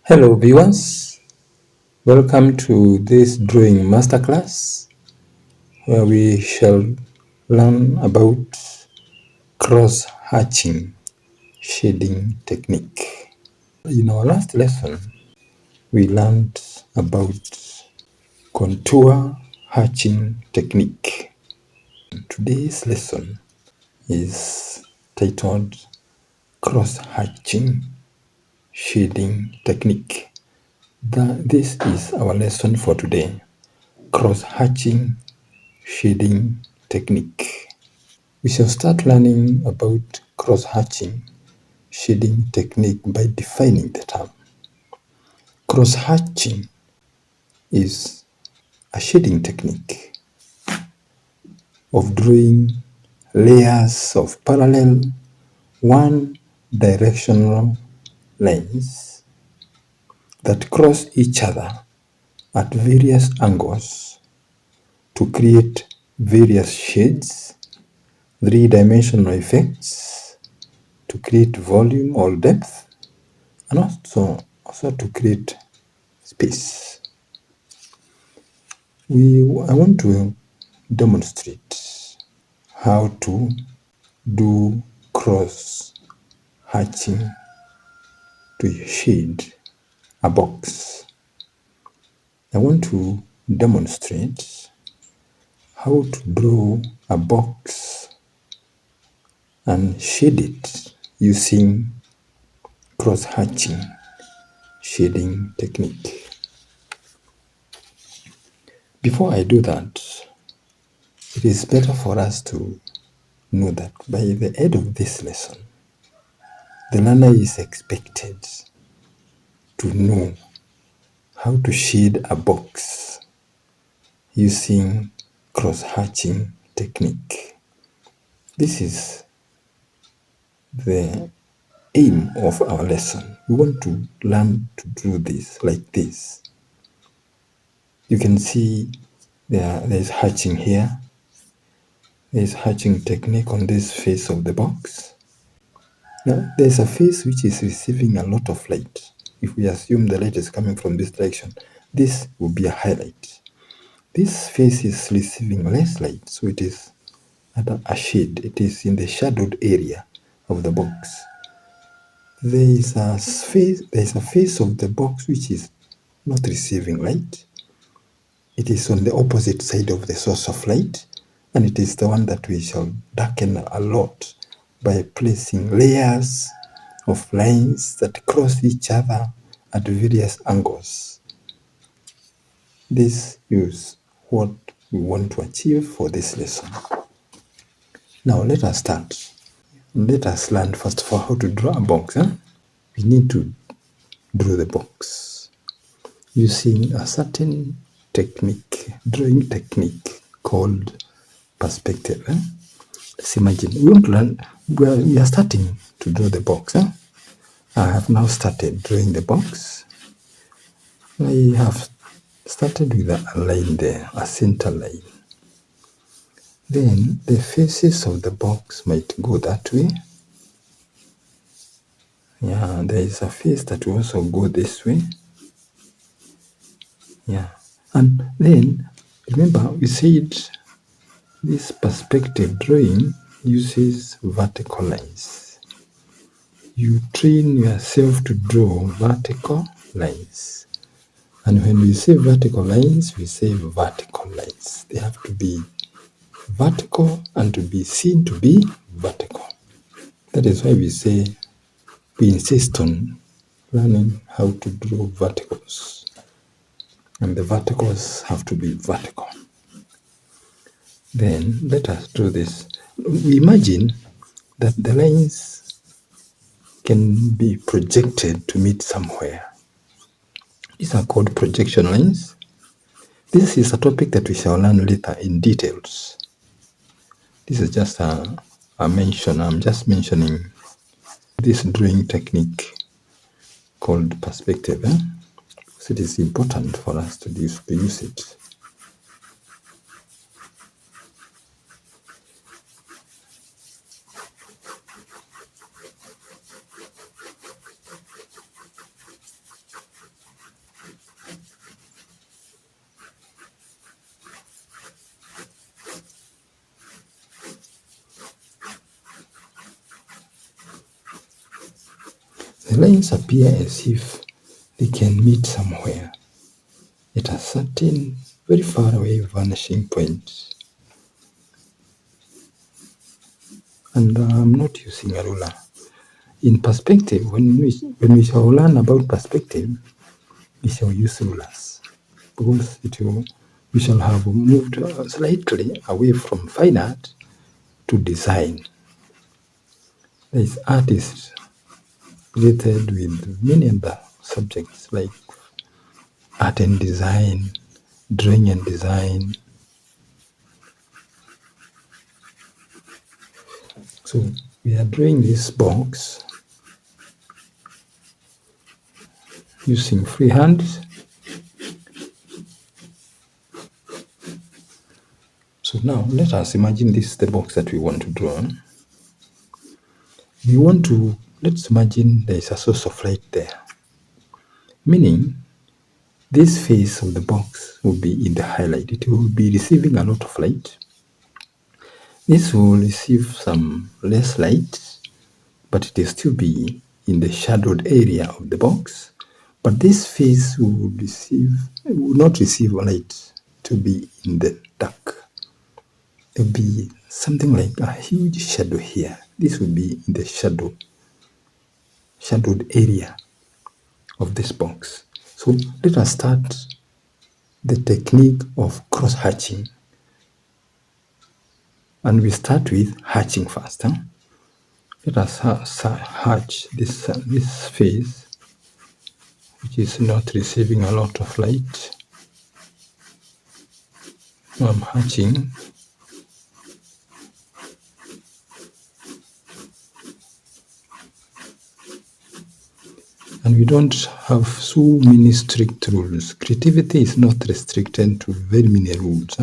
Hello viewers, welcome to this drawing masterclass where we shall learn about cross-hatching shading technique. In our last lesson, we learned about contour hatching technique. Today's lesson is titled cross-hatching shading technique. This is our lesson for today. Cross-hatching shading technique. We shall start learning about cross-hatching shading technique by defining the term. Cross-hatching is a shading technique of drawing layers of parallel one-directional lines that cross each other at various angles to create various shades, three-dimensional effects, to create volume or depth, and also to create space. I want to demonstrate how to do cross hatching to shade a box. I want to demonstrate how to draw a box and shade it using cross hatching shading technique. Before I do that, it is better for us to know that by the end of this lesson, the learner is expected to know how to shade a box using cross-hatching technique. This is the aim of our lesson. We want to learn to do this like this. You can see there is hatching here. There is hatching technique on this face of the box. Now, there's a face which is receiving a lot of light. If we assume the light is coming from this direction, this will be a highlight. This face is receiving less light, so it is at a shade. It is in the shadowed area of the box. There is a face of the box which is not receiving light. It is on the opposite side of the source of light, and it is the one that we shall darken a lot by placing layers of lines that cross each other at various angles. This is what we want to achieve for this lesson. Now let us start. Let us learn first of all how to draw a box. We need to draw the box using a certain technique, drawing technique called perspective. Let's imagine we want to learn. We are starting to draw the box. I have now started drawing the box. I have started with a line there, a center line. Then the faces of the box might go that way. Yeah, there is a face that will also go this way. Yeah, and then remember we said this perspective drawing uses vertical lines. You train yourself to draw vertical lines. And when we say vertical lines, we say vertical lines. They have to be vertical and to be seen to be vertical. That is why we insist on learning how to draw verticals. And the verticals have to be vertical. Then let us do this. We imagine that the lines can be projected to meet somewhere. These are called projection lines. This is a topic that we shall learn later in details. This is just a mention. I'm just mentioning this drawing technique called perspective. So it is important for us to use it. The lines appear as if they can meet somewhere at a certain, very far away vanishing point. And I'm not using a ruler. In perspective, when we shall learn about perspective, we shall use rulers, because we shall have moved slightly away from fine art to design. There is artists related with many other subjects like art and design, drawing and design. So we are drawing this box using freehand. So now let us imagine this is the box that we want to draw. Let's imagine there is a source of light there, meaning this face of the box will be in the highlight. It will be receiving a lot of light. This will receive some less light, but it will still be in the shadowed area of the box. But this face will not receive light to be in the dark. There will be something like a huge shadow here. This will be in the shadowed area of this box. So let us start the technique of cross hatching. And we start with hatching first. Let us hatch this face, which is not receiving a lot of light. I'm hatching. And we don't have so many strict rules. Creativity is not restricted to very many rules.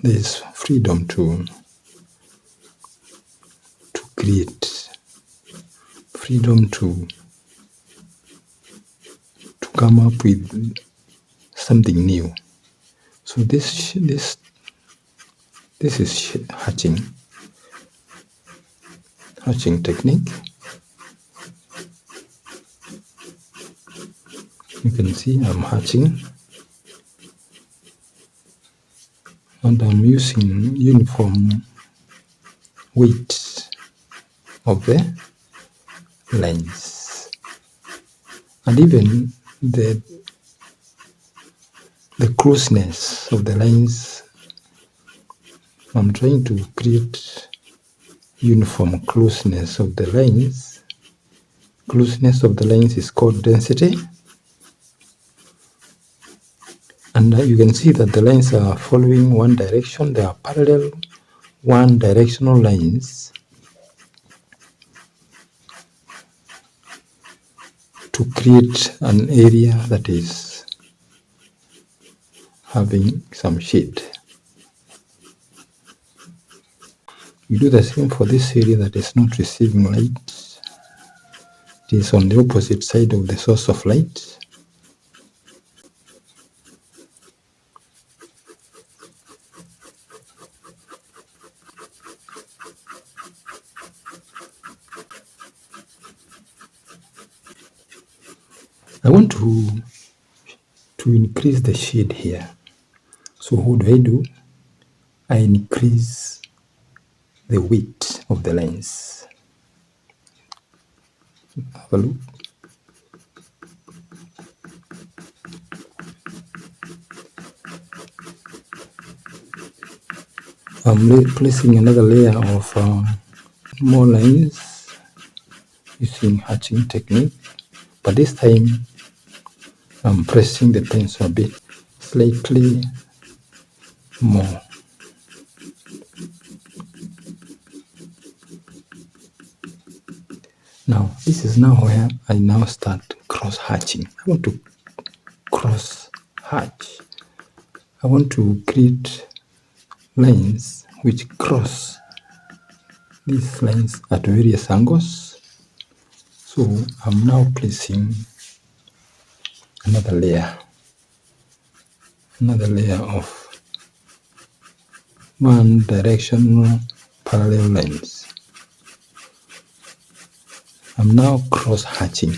There's freedom to create, freedom to come up with something new. So this is hatching technique. You can see I'm hatching, and I'm using uniform weight of the lines, and even the closeness of the lines. I'm trying to create uniform closeness of the lines. Closeness of the lines is called density. And you can see that the lines are following one direction. They are parallel one-directional lines to create an area that is having some shade. You do the same for this area that is not receiving light. It is on the opposite side of the source of light. I want to increase the shade here. So what do? I increase the weight of the lines. Have a look. I'm placing another layer of more lines using hatching technique, but this time I'm pressing the pencil a bit, slightly more. Now this is now where I now start cross hatching. I want to cross hatch. I want to create lines which cross these lines at various angles. So I'm now placing another layer of one directional parallel lines. I'm now cross hatching.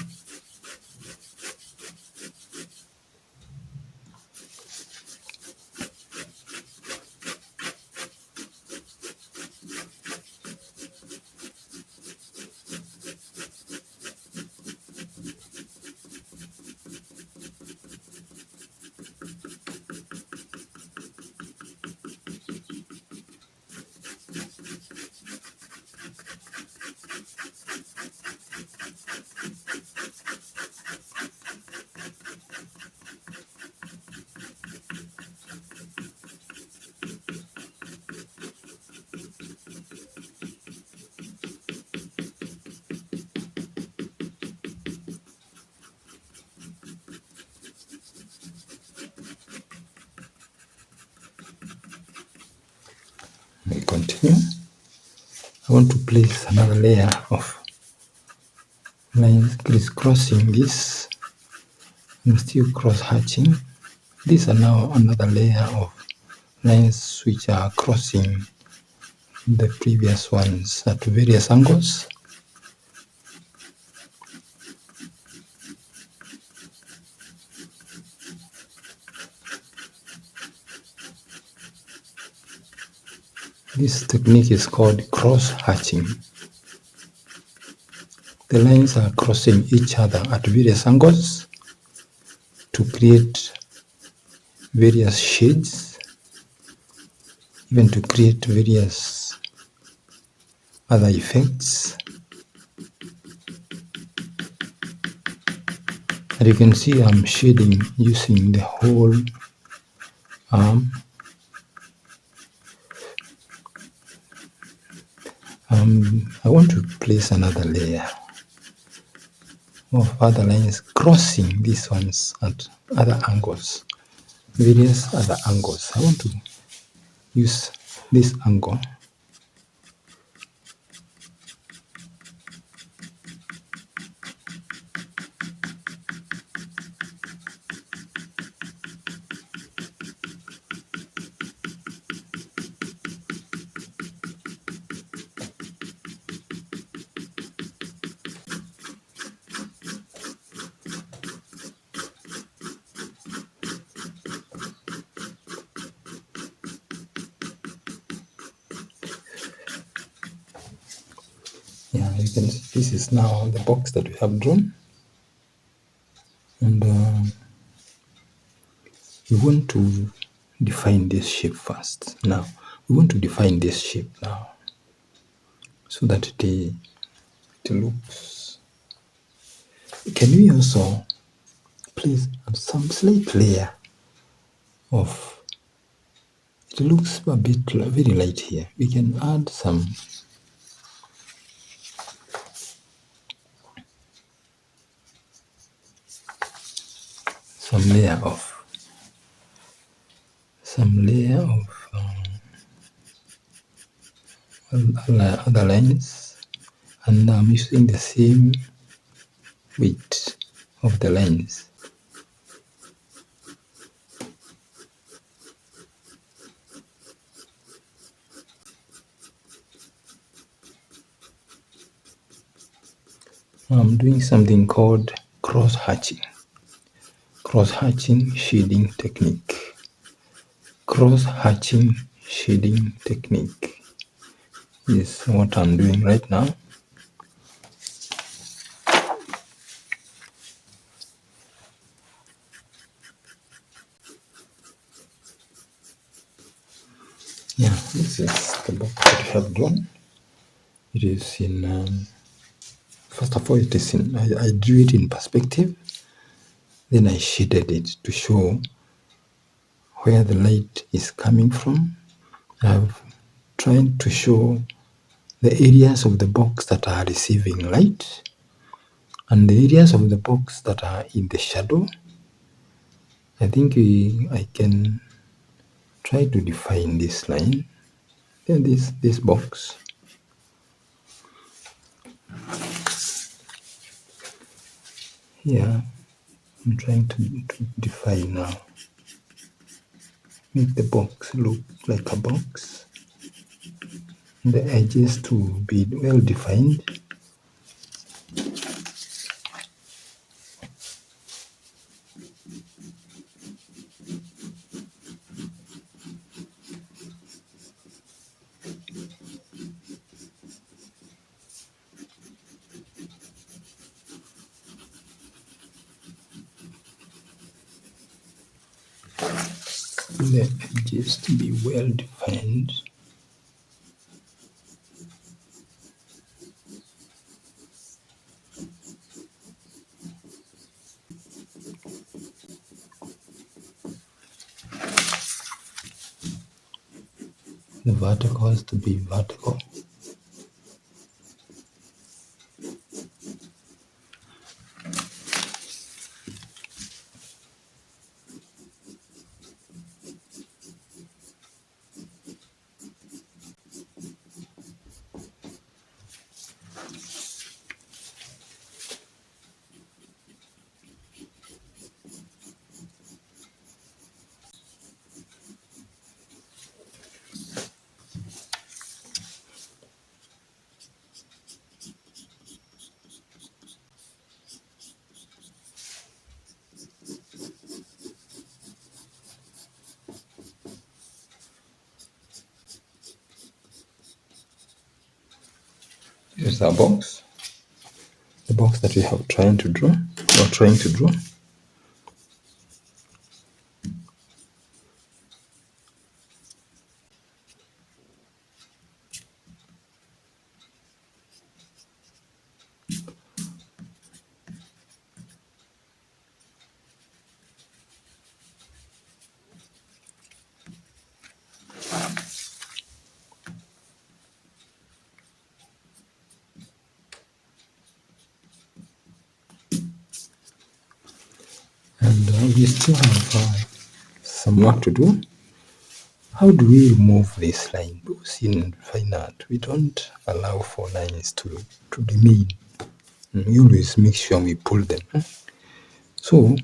We continue. I want to place another layer of lines crisscrossing this and still cross hatching. These are now another layer of lines which are crossing the previous ones at various angles. This technique is called cross hatching. The lines are crossing each other at various angles to create various shades, even to create various other effects. And you can see I'm shading using the whole arm. I want to place another layer of other lines crossing these ones at other angles, various other angles. I want to use this angle. Yeah, you can see this is now the box that we have drawn, and we want to define this shape first. Now we want to define this shape now so that it looks. Can we also place some slight layer of? It looks a bit very light here. We can add some layer of other lines, and I'm using the same weight of the lines. I'm doing something called cross hatching shading technique. Cross hatching shading technique is what I'm doing right now. Yeah, this is the box that we have drawn. It is in, first of all, it is in, I drew it in perspective, then I shaded it to show where the light is coming from. I've tried to show the areas of the box that are receiving light and the areas of the box that are in the shadow. I think I can try to define this line, then this box. Here, I'm trying to define now. Make the box look like a box. The edges to be well defined. the edges to be well defined. The vertical has to be vertical. This is our box. The box that we have trying to draw. And we still have some work to do. How do we remove this line? Because in fine art, we don't allow for lines to remain. We always make sure we pull them. So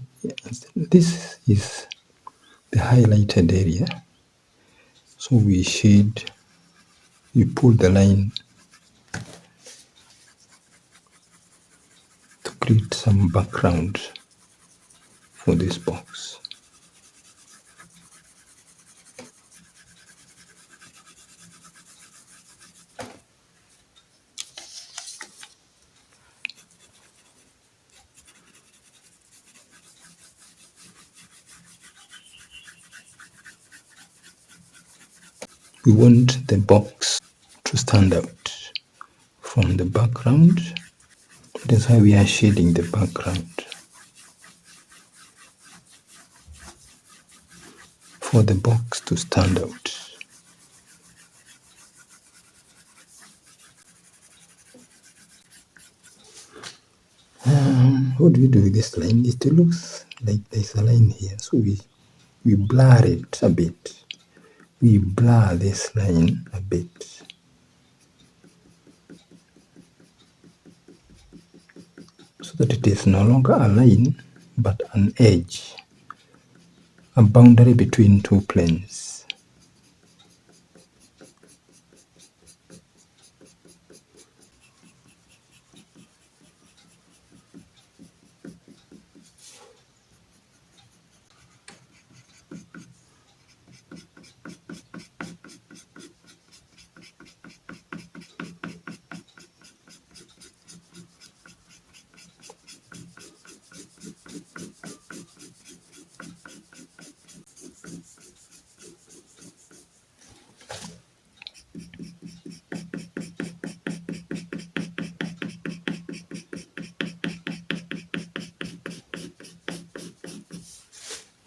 this is the highlighted area. So we pull the line to create some background for this box. We want the box to stand out from the background. That's why we are shading the background. For the box to stand out. What do we do with this line? It looks like there's a line here, so we blur it a bit. We blur this line a bit. So that it is no longer a line, but an edge. A boundary between two planes.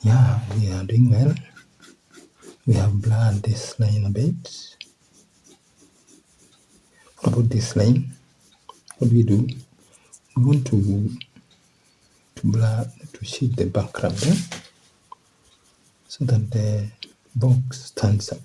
Yeah, we are doing well. We have blurred this line a bit. What about this line? What do we do? We want to shade the background so that the box stands out.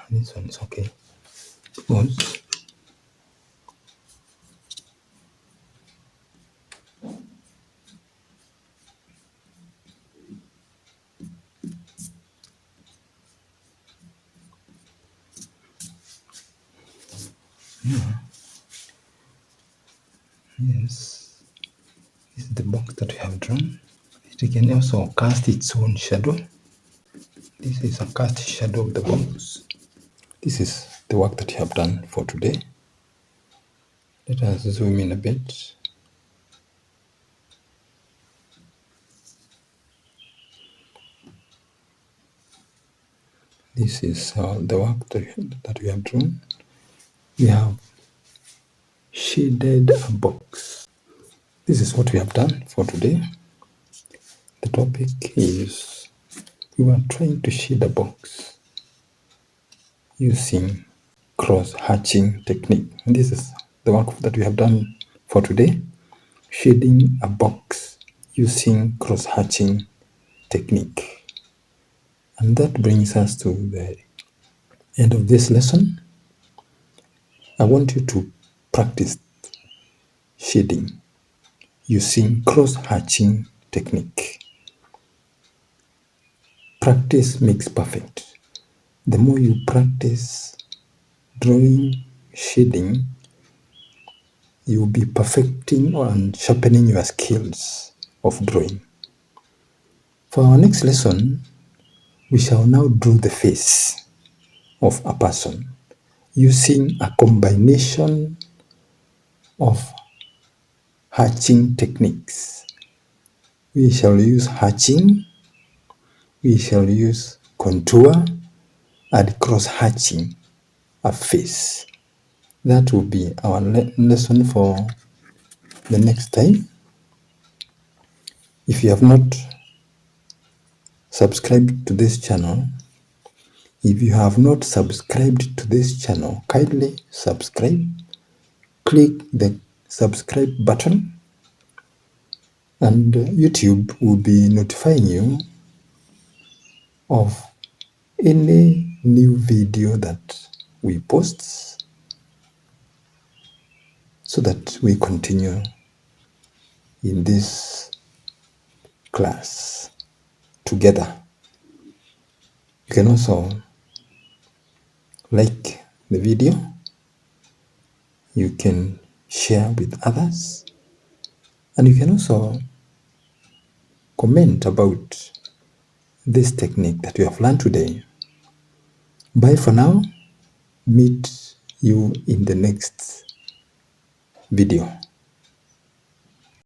This one is okay. Because Yes, this is the box that we have drawn. It can also cast its own shadow. This is a cast shadow of the box. This is the work that we have done for today. Let us zoom in a bit. This is the work that we have drawn. We have shaded a box. This is what we have done for today. The topic is we are trying to shade a box using cross-hatching technique. And this is the work that we have done for today, shading a box using cross-hatching technique. And that brings us to the end of this lesson. I want you to practice shading using cross-hatching technique. Practice makes perfect. The more you practice drawing, shading, you will be perfecting and sharpening your skills of drawing. For our next lesson, we shall now draw the face of a person using a combination of hatching techniques. We shall use hatching, we shall use contour, and cross-hatching a face. That will be our lesson for the next time. If you have not subscribed to this channel, kindly subscribe. Click the subscribe button and YouTube will be notifying you of any new video that we post so that we continue in this class together. You can also like the video, you can share with others, and you can also comment about this technique that you have learned today. Bye for now. Meet you in the next video.